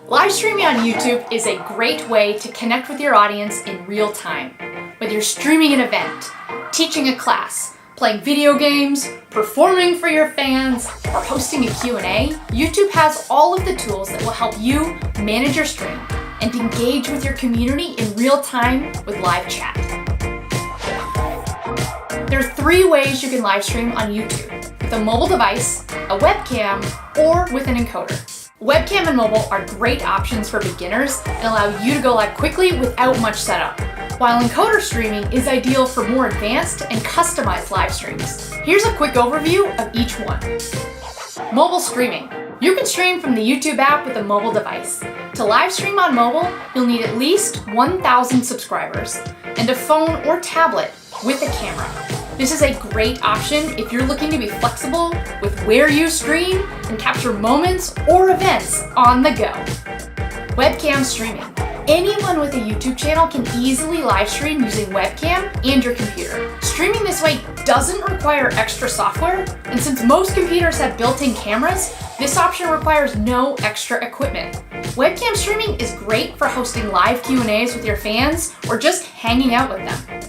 Live streaming on YouTube is a great way to connect with your audience in real time. Whether you're streaming an event, teaching a class, playing video games, performing for your fans, or hosting a Q&A, YouTube has all of the tools that will help you manage your stream and engage with your community in real time with live chat. There are 3 ways you can live stream on YouTube: with a mobile device, a webcam, or with an encoder. Webcam and mobile are great options for beginners and allow you to go live quickly without much setup, while encoder streaming is ideal for more advanced and customized live streams. Here's a quick overview of each one. Mobile streaming. You can stream from the YouTube app with a mobile device. To live stream on mobile, you'll need at least 1,000 subscribers and a phone or tablet with a camera. This is a great option if you're looking to be flexible with where you stream and capture moments or events on the go. Webcam streaming. Anyone with a YouTube channel can easily live stream using webcam and your computer. Streaming this way doesn't require extra software, and since most computers have built-in cameras, this option requires no extra equipment. Webcam streaming is great for hosting live Q&As with your fans or just hanging out with them.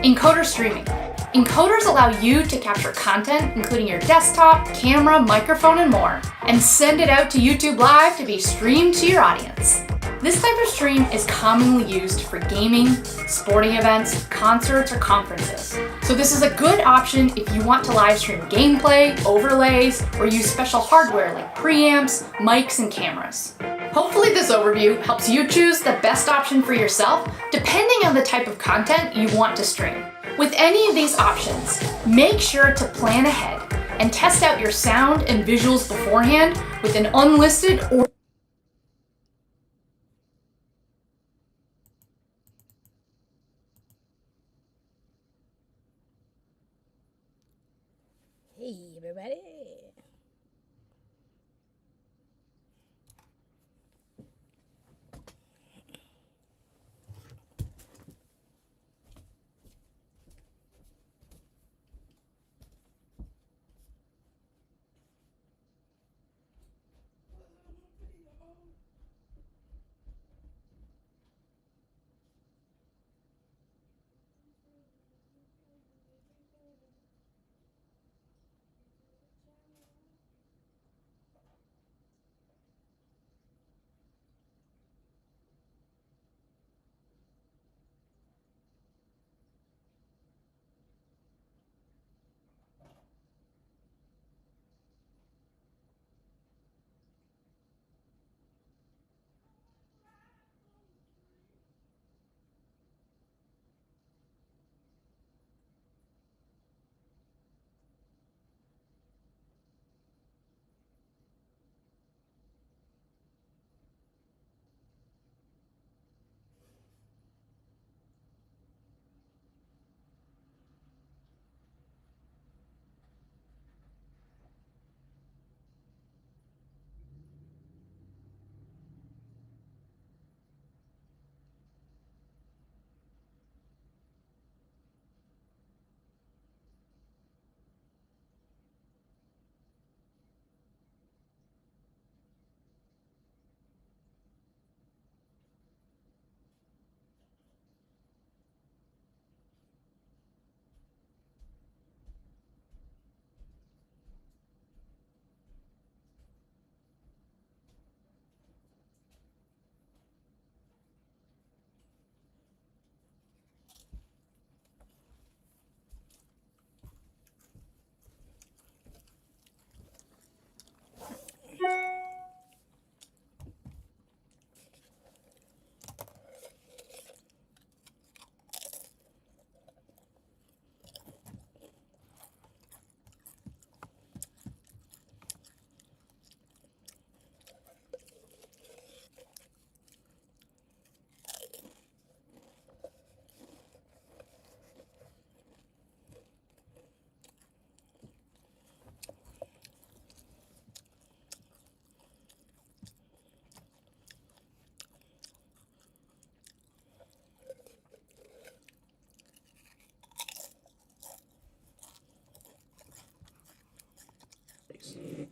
Encoder streaming. Encoders allow you to capture content, including your desktop, camera, microphone, and more, and send it out to YouTube Live to be streamed to your audience. This type of stream is commonly used for gaming, sporting events, concerts, or conferences. So this is a good option if you want to live stream gameplay, overlays, or use special hardware like preamps, mics, and cameras. Hopefully this overview helps you choose the best option for yourself, depending on the type of content you want to stream. With any of these options, make sure to plan ahead and test out your sound and visuals beforehand with an unlisted or Hey everybody.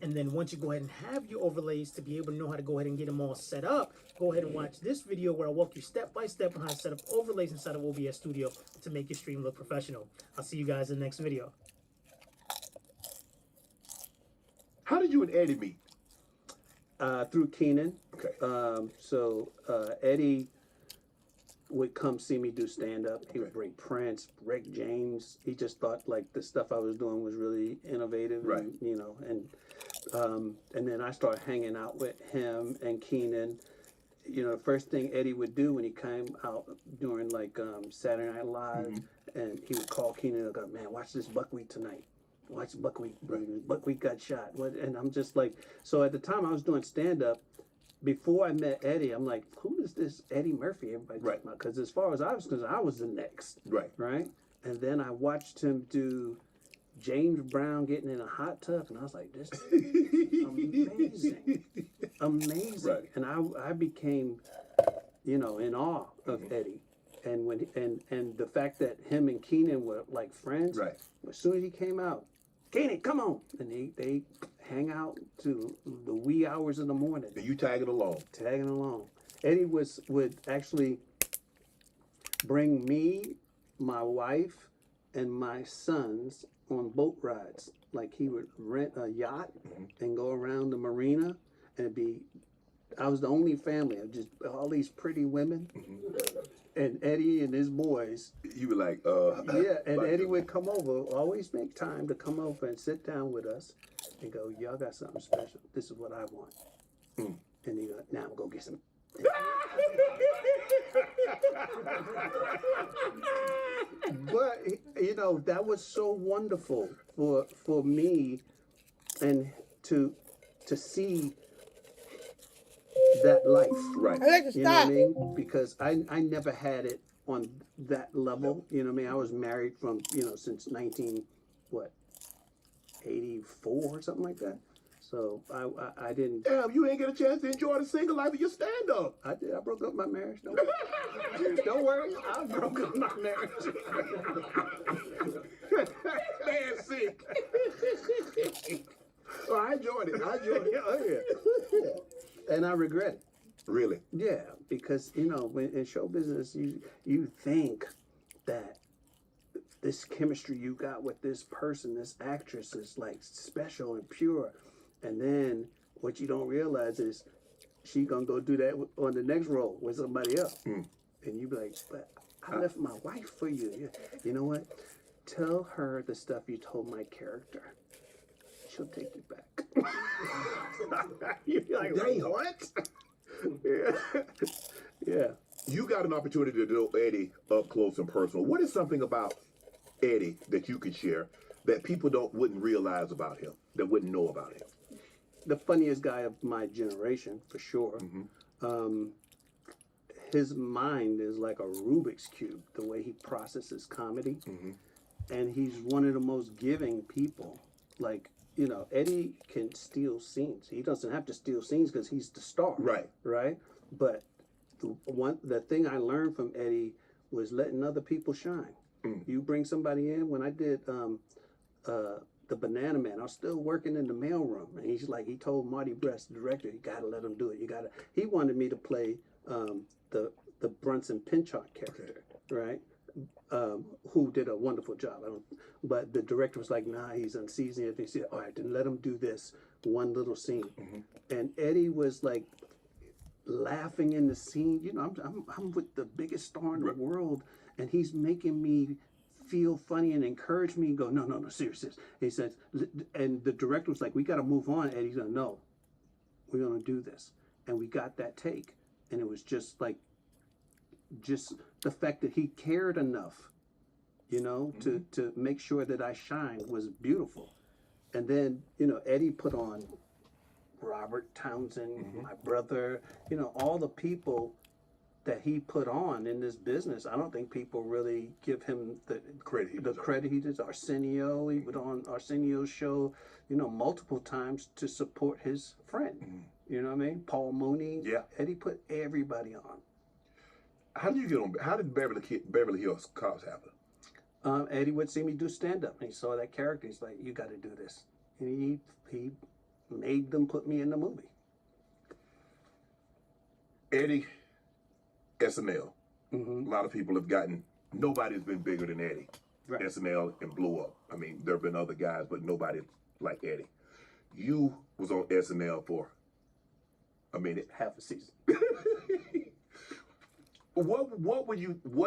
And then once you go ahead and have your overlays to be able to know how to go ahead and get them all set up, go ahead and watch this video where I walk you step by step on how to set up overlays inside of OBS Studio to make your stream look professional. I'll see you guys in the next video. How did you and Eddie meet? Through Keenan. Okay. Eddie would come see me do stand-up. He would bring Prince, Rick James. He just thought like the stuff I was doing was really innovative, Right. and, you know, and then I started hanging out with him and Keenan. You know, the first thing Eddie would do when he came out during like Saturday Night Live, and he would call Keenan and go, "Man, watch this buckwheat tonight. Watch buckwheat. Buckwheat got shot." And I'm just like, so at the time I was doing stand-up. Before I met Eddie, I'm like, who is this Eddie Murphy everybody talking about? Because as far as I was concerned, I was the next. Right? And then I watched him do James Brown getting in a hot tub, and I was like, this is amazing. Amazing. Right. And I became, you know, in awe of Eddie. And when and the fact that him and Keenan were like friends, Right. as soon as he came out, Keenan, come on. And they hang out to the wee hours of the morning. And you tagging along. Tagging along. Eddie would actually bring me, my wife, and my sons on boat rides. Like he would rent a yacht and go around the marina, and I was the only family of just all these pretty women. And Eddie and his boys. You were like, Yeah, and Eddie would come over, always make time to come over and sit down with us and go, y'all got something special. This is what I want. And he go, now I'm going to get some. But, you know, that was so wonderful for me and to see that life. Right. I like to You know what I stop. mean? Because I never had it on that level. You know what I mean? I was married from, you know, since 84 or something like that. So I didn't. Damn, you ain't get a chance to enjoy the single life of your stand-up. I did. I broke up my marriage. Don't worry. Don't worry. I broke up my marriage. Man, sick. Oh, I enjoyed it. Oh, yeah. And I regret it. Really? Yeah, because, you know, when in show business, you think that this chemistry you got with this person, this actress, is like special and pure, and then what you don't realize is she gonna go do that on the next role with somebody else, and you be like, "But I left my wife for you." Yeah. You know what? Tell her the stuff you told my character. She'll take you back. You're like, Dang. what? Yeah. Yeah. You got an opportunity to know Eddie up close and personal. What is something about Eddie that you could share that people wouldn't realize about him, that wouldn't know about him? The funniest guy of my generation, for sure. His mind is like a Rubik's Cube, the way he processes comedy. And he's one of the most giving people. Like, you know, Eddie can steal scenes. He doesn't have to steal scenes because he's the star. Right? But the thing I learned from Eddie was letting other people shine. You bring somebody in. When I did the Banana Man, I was still working in the mailroom, and he's like, he told Marty Brest, the director, you gotta let him do it. He wanted me to play the Brunson Pinchot character, right? Who did a wonderful job. But the director was like, nah, he's unseasoned. He said, all right, then let him do this one little scene. And Eddie was like laughing in the scene. You know, I'm with the biggest star in the world, and he's making me feel funny and encourage me and go, no, serious. He says, and the director was like, we got to move on. Eddie's like, no, we're going to do this. And we got that take. And it was just the fact that he cared enough, you know, to make sure that I shine was beautiful. And then, you know, Eddie put on Robert Townsend, my brother, you know, all the people that he put on in this business. I don't think people really give him the credit he does. Arsenio, he put on Arsenio's show, you know, multiple times to support his friend. You know what I mean? Paul Mooney. Yeah. Eddie put everybody on. How did you get on? How did Beverly Hills Cops happen? Eddie would see me do stand-up, and he saw that character. He's like, you got to do this. And he made them put me in the movie. Eddie, SNL. A lot of people have gotten, nobody's been bigger than Eddie. Right. SNL and blew up. I mean, there have been other guys, but nobody like Eddie. You was on SNL for a minute. Half a season. What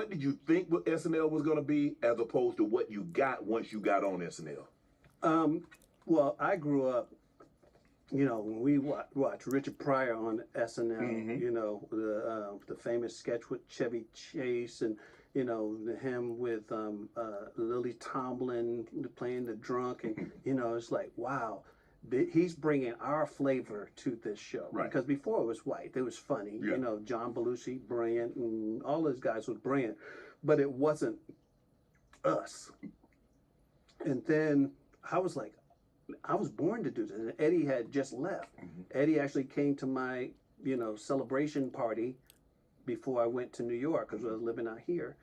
did you think what SNL was going to be as opposed to what you got once you got on SNL? Well, I grew up, you know, when we watched Richard Pryor on SNL, you know, the famous sketch with Chevy Chase, and you know, him with Lily Tomlin playing the drunk, and you know, it's like, wow, he's bringing our flavor to this show. Right. Because before it was white, it was funny, Yeah. you know, John Belushi, brilliant, and all those guys were brilliant, but it wasn't us. And then I was like, I was born to do this. And Eddie had just left. Eddie actually came to my, you know, celebration party before I went to New York, because I was living out here.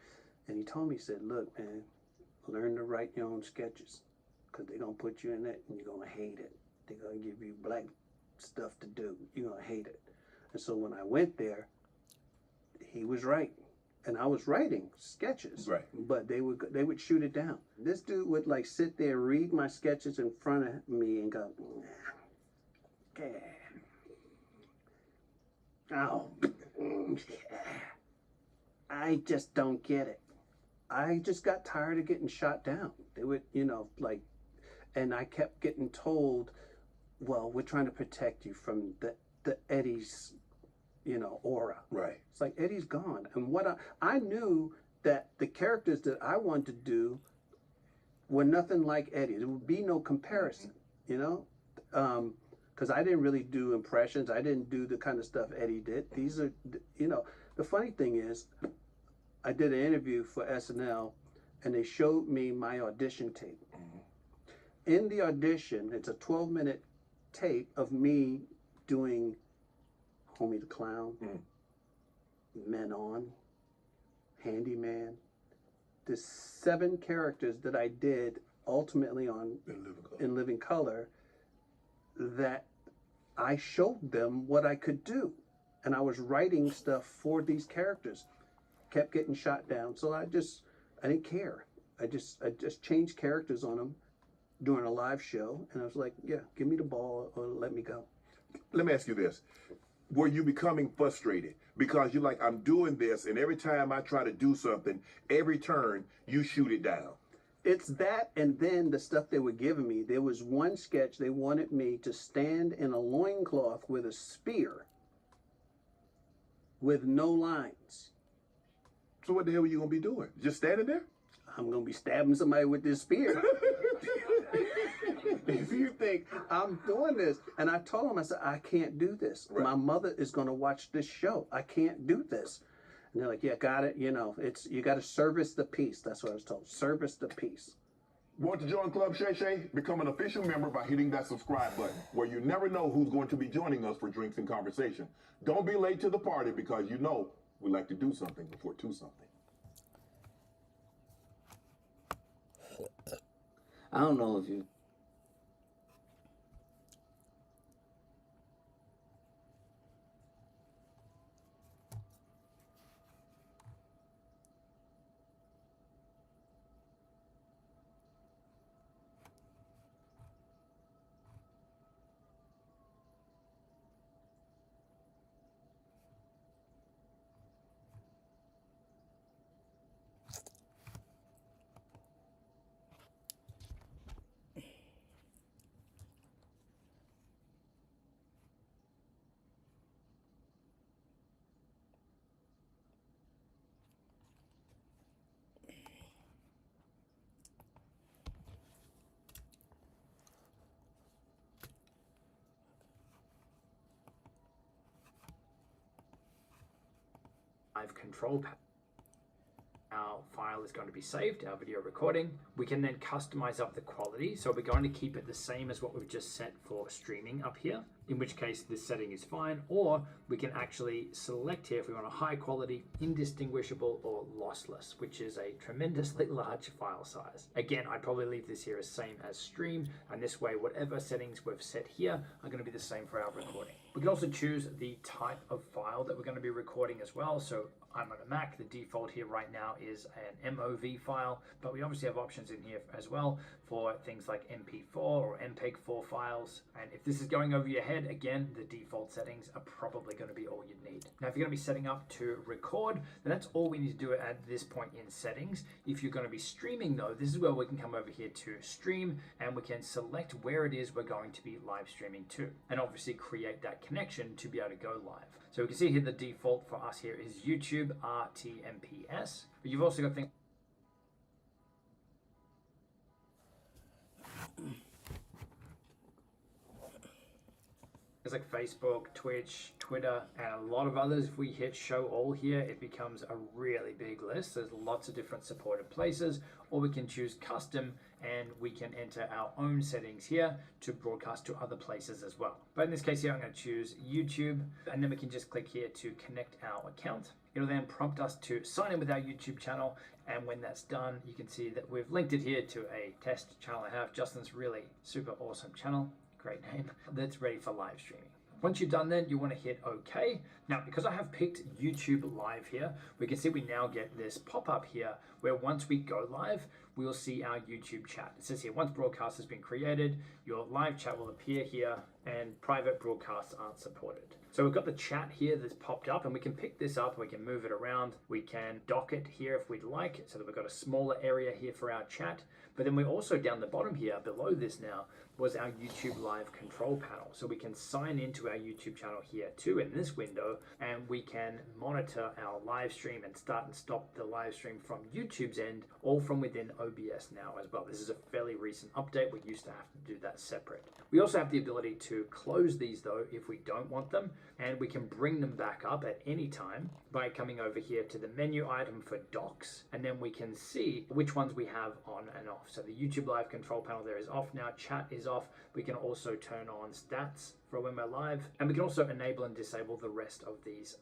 And he told me, he said, look, man, learn to write your own sketches, because they're going to put you in it and you're going to hate it. They're going to give you black stuff to do. You're going to hate it. And so when I went there, he was right. And I was writing sketches, Right. but they would shoot it down. This dude would like sit there, read my sketches in front of me, and go, oh, I just don't get it. I just got tired of getting shot down. They would, you know, like, and I kept getting told, well, we're trying to protect you from the Eddie's, you know, aura. Right. It's like Eddie's gone. And what I knew that the characters that I wanted to do were nothing like Eddie. There would be no comparison, you know? Because I didn't really do impressions. I didn't do the kind of stuff Eddie did. These are, you know, the funny thing is, I did an interview for SNL, and they showed me my audition tape. In the audition, it's a 12-minute tape of me doing Homie the Clown, Men On, Handyman. The 7 characters that I did ultimately on In Living Color, that I showed them what I could do. And I was writing stuff for these characters. Kept getting shot down. So I didn't care. I just changed characters on them during a live show. And I was like, yeah, give me the ball or let me go. Let me ask you this. Were you becoming frustrated? Because you're like, I'm doing this, and every time I try to do something, every turn, you shoot it down. It's that, and then the stuff they were giving me. There was one sketch they wanted me to stand in a loincloth with a spear with no lines. So what the hell were you going to be doing? Just standing there? I'm going to be stabbing somebody with this spear. If you think I'm doing this, and I told him, I said, I can't do this. Right. My mother is going to watch this show. I can't do this. And they're like, yeah, got it. You know, you got to service the piece. That's what I was told. Service the piece. Want to join Club Shay Shay? Become an official member by hitting that subscribe button, where you never know who's going to be joining us for drinks and conversation. Don't be late to the party, because you know we like to do something before do something. I don't know if you... I've control our file is going to be saved, our video recording. We can then customize up the quality. So we're going to keep it the same as what we've just set for streaming up here, in which case this setting is fine, or we can actually select here if we want a high quality, indistinguishable, or lossless, which is a tremendously large file size. Again, I'd probably leave this here as same as stream, and this way whatever settings we've set here are going to be the same for our recording. We can also choose the type of file that we're going to be recording as well. So I'm on a Mac, the default here right now is an MOV file, but we obviously have options in here as well for things like MP4 or MPEG-4 files. And if this is going over your head, again, the default settings are probably going to be all you need. Now, if you're going to be setting up to record, then that's all we need to do at this point in settings. If you're going to be streaming though, this is where we can come over here to stream, and we can select where it is we're going to be live streaming to, and obviously create that connection to be able to go live. So we can see here the default for us here is YouTube RTMPS, but you've also got things like Facebook, Twitch, Twitter, and a lot of others. If we hit show all here, it becomes a really big list. There's lots of different supported places, or we can choose custom and we can enter our own settings here to broadcast to other places as well. But in this case here, I'm going to choose YouTube, and then we can just click here to connect our account. It'll then prompt us to sign in with our YouTube channel, and when that's done, you can see that we've linked it here to a test channel I have, Justin's really super awesome channel. Great name, that's ready for live streaming. Once you're done then, you want to hit OK. Now, because I have picked YouTube Live here, we can see we now get this pop-up here where once we go live, we will see our YouTube chat. It says here, once broadcast has been created, your live chat will appear here and private broadcasts aren't supported. So we've got the chat here that's popped up, and we can pick this up, we can move it around, we can dock it here if we'd like, so that we've got a smaller area here for our chat. But then we also, down the bottom here, below this now, was our YouTube Live control panel. So we can sign into our YouTube channel here too in this window, and we can monitor our live stream and start and stop the live stream from YouTube's end, all from within OBS now as well. This is a fairly recent update. We used to have to do that separate. We also have the ability to close these though if we don't want them, and we can bring them back up at any time by coming over here to the menu item for docs, and then we can see which ones we have on and off. So the YouTube Live control panel there is off now, chat is off. We can also turn on stats for when we're live, and we can also enable and disable the rest of these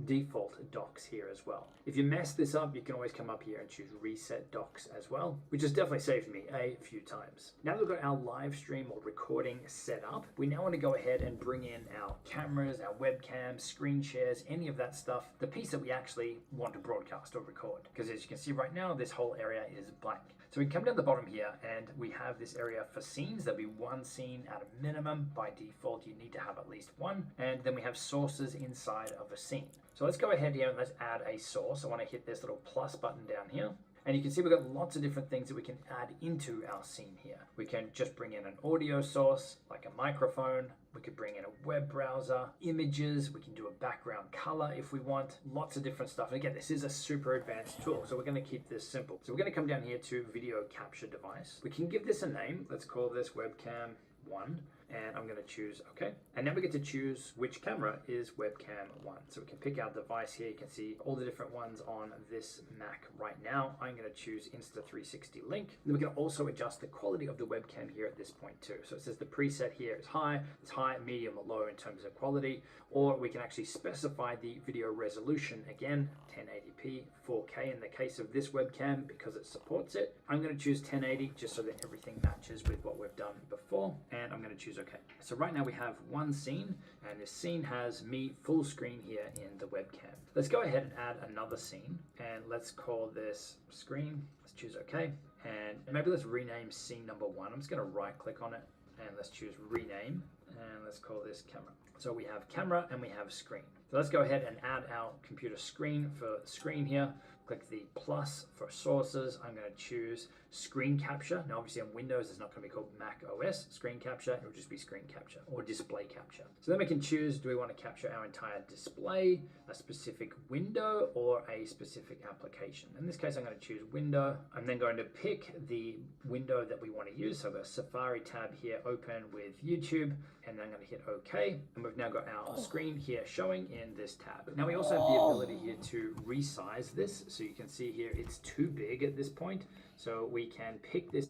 default docs here as well. If you mess this up, you can always come up here and choose reset docs as well, which has definitely saved me a few times. Now that we've got our live stream or recording set up, we now want to go ahead and bring in our cameras, our webcams, screen shares, any of that stuff, the piece that we actually want to broadcast or record. Because as you can see right now, this whole area is blank. So we can come down the bottom here and we have this area for scenes. There'll be one scene at a minimum. By default, you need to have at least one. And then we have sources inside of a scene. So let's go ahead here and let's add a source. I want to hit this little plus button down here. And you can see we've got lots of different things that we can add into our scene here. We can just bring in an audio source, like a microphone. We could bring in a web browser, images. We can do a background color if we want. Lots of different stuff. And again, this is a super advanced tool, so we're going to keep this simple. So we're going to come down here to video capture device. We can give this a name. Let's call this webcam 1. And I'm going to choose OK. And now we get to choose which camera is webcam 1. So we can pick our device here. You can see all the different ones on this Mac right now. I'm going to choose Insta360 Link. Then we can also adjust the quality of the webcam here at this point too. So it says the preset here is high. It's high, medium, or low in terms of quality. Or we can actually specify the video resolution. Again, 1080p, 4K in the case of this webcam because it supports it. I'm going to choose 1080 just so that everything matches with what we've done before. And I'm going to choose OK. So right now we have one scene, and this scene has me full screen here in the webcam. Let's go ahead and add another scene, and let's call this screen. Let's choose OK. And maybe let's rename scene number 1. I'm just going to right click on it and let's choose rename, and let's call this camera. So we have camera and we have screen. So let's go ahead and add our computer screen for screen here. Click the plus for sources. I'm going to choose screen capture. Now obviously on Windows it's not going to be called Mac OS screen capture, it will just be screen capture or display capture. So then we can choose, do we want to capture our entire display, a specific window, or a specific application. In this case I'm going to choose window. I'm then going to pick the window that we want to use. So the Safari tab here open with YouTube, and then I'm going to hit OK, and we've now got our screen here showing in this tab. Now we also have the ability here to resize this, so you can see here it's too big at this point, so we can pick this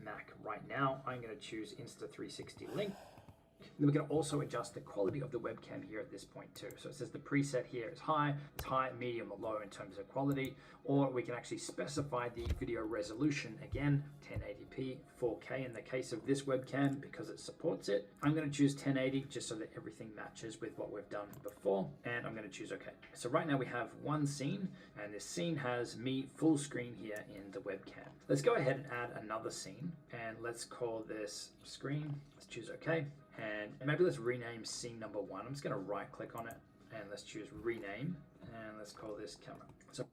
Mac right now. I'm going to choose Insta360 Link. Then we can also adjust the quality of the webcam here at this point too. So it says the preset here is high, medium, or low in terms of quality, or we can actually specify the video resolution, again, 1080p, 4K in the case of this webcam because it supports it. I'm going to choose 1080 just so that everything matches with what we've done before, and I'm going to choose OK. So right now we have one scene, and this scene has me full screen here in the webcam. Let's go ahead and add another scene, and let's call this screen. Let's choose OK. And maybe let's rename scene number 1. I'm just going to right click on it and let's choose rename, and let's call this camera. So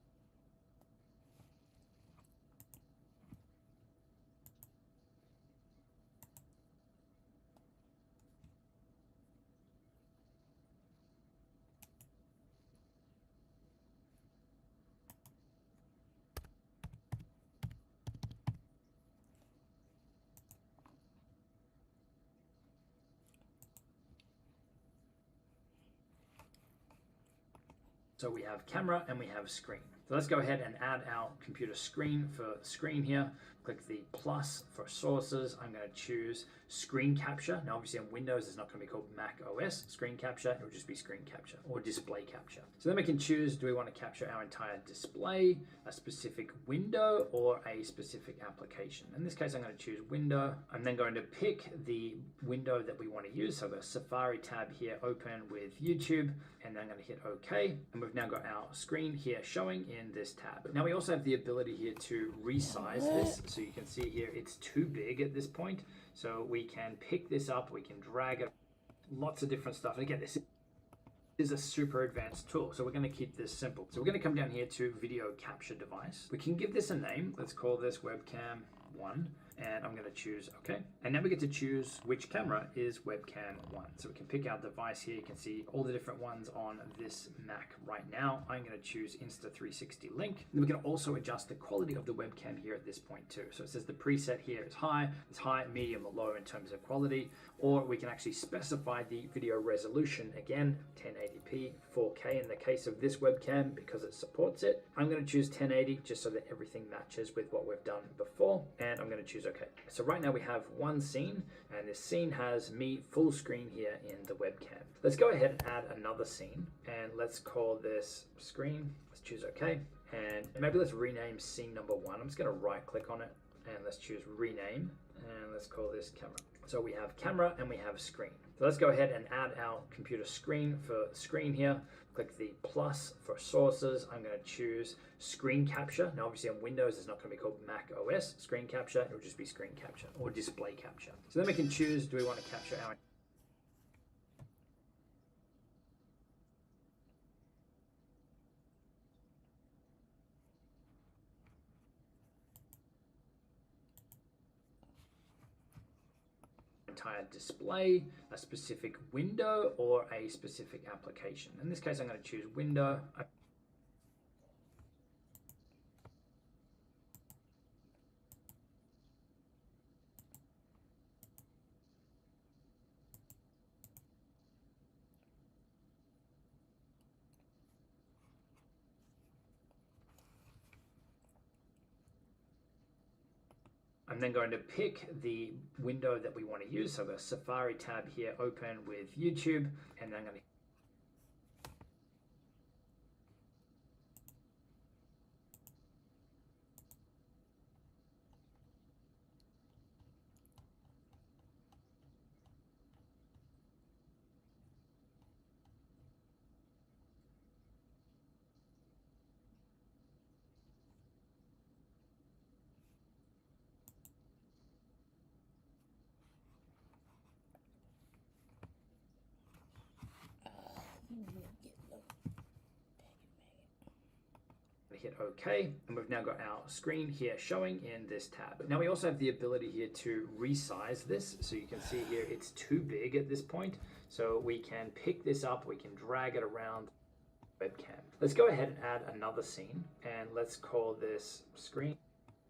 So we have camera and we have screen. So let's go ahead and add our computer screen for screen here. Click the plus for sources. I'm going to choose screen capture. Now obviously on Windows it's not going to be called Mac OS screen capture, it will just be screen capture or display capture. So then we can choose, do we want to capture our entire display, a specific window, or a specific application. In this case I'm going to choose window. I'm then going to pick the window that we want to use. So the Safari tab here open with YouTube, and then I'm going to hit OK, and we've now got our screen here showing in this tab. Now we also have the ability here to resize this, so you can see here it's too big at this point, so we can pick this up, we can drag it, lots of different stuff. And again, this is a super advanced tool, so we're going to keep this simple. So we're going to come down here to video capture device. We can give this a name. Let's call this webcam 1, and I'm going to choose OK. And now we get to choose which camera is webcam 1. So we can pick our device here. You can see all the different ones on this Mac right now. I'm going to choose Insta360 Link. And we can also adjust the quality of the webcam here at this point too. So it says the preset here is high, medium, or low in terms of quality, or we can actually specify the video resolution, again, 1080p, 4K in the case of this webcam because it supports it. I'm going to choose 1080 just so that everything matches with what we've done before, and I'm going to choose OK. So right now we have one scene, and this scene has me full screen here in the webcam. Let's go ahead and add another scene, and let's call this screen. Let's choose OK, and maybe let's rename scene number 1. I'm just going to right click on it and let's choose rename, and let's call this camera. So we have camera and we have screen. So let's go ahead and add our computer screen for screen here. Click the plus for sources. I'm going to choose screen capture. Now obviously on Windows it's not going to be called Mac OS screen capture, it will just be screen capture or display capture. So then we can choose, do we want to capture our entire display, a specific window, or a specific application. In this case I'm going to choose window. I'm then going to pick the window that we want to use. So the Safari tab here open with YouTube, and then I'm going to to hit OK, and we've now got our screen here showing in this tab. Now we also have the ability here to resize this. So you can see here it's too big at this point. So we can pick this up, we can drag it around webcam. Let's go ahead and add another scene, and let's call this screen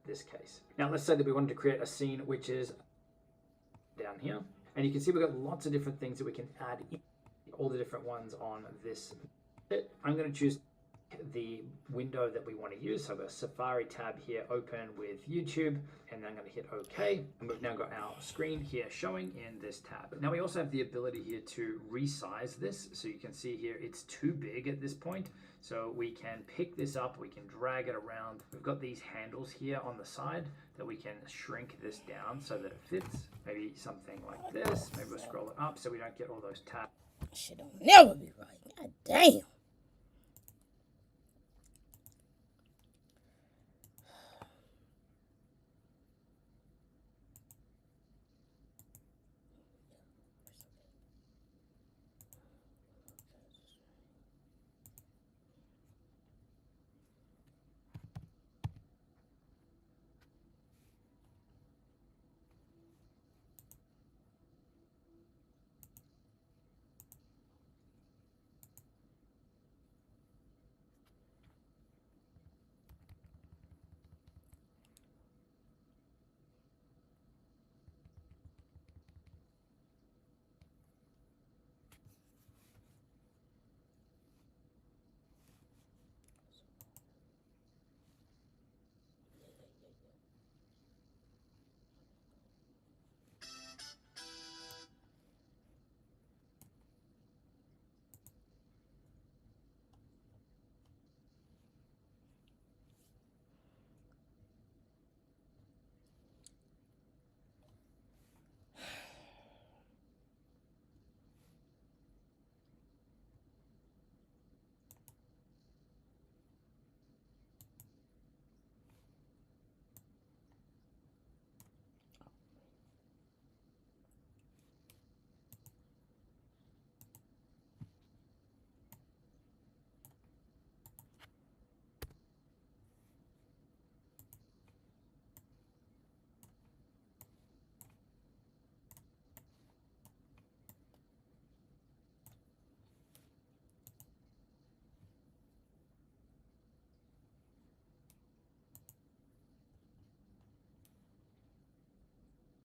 this case. Now let's say that we wanted to create a scene which is down here, and you can see we've got lots of different things that we can add in, all the different ones on this. I'm going to choose the window that we want to use. So I've got a Safari tab here open with YouTube, and then I'm going to hit OK, and we've now got our screen here showing in this tab. Now we also have the ability here to resize this. So you can see here it's too big at this point. So we can pick this up, we can drag it around. We've got these handles here on the side that we can shrink this down so that it fits. Maybe something like this. Maybe we'll scroll it up so we don't get all those tabs. Shit'll never be right. God damn.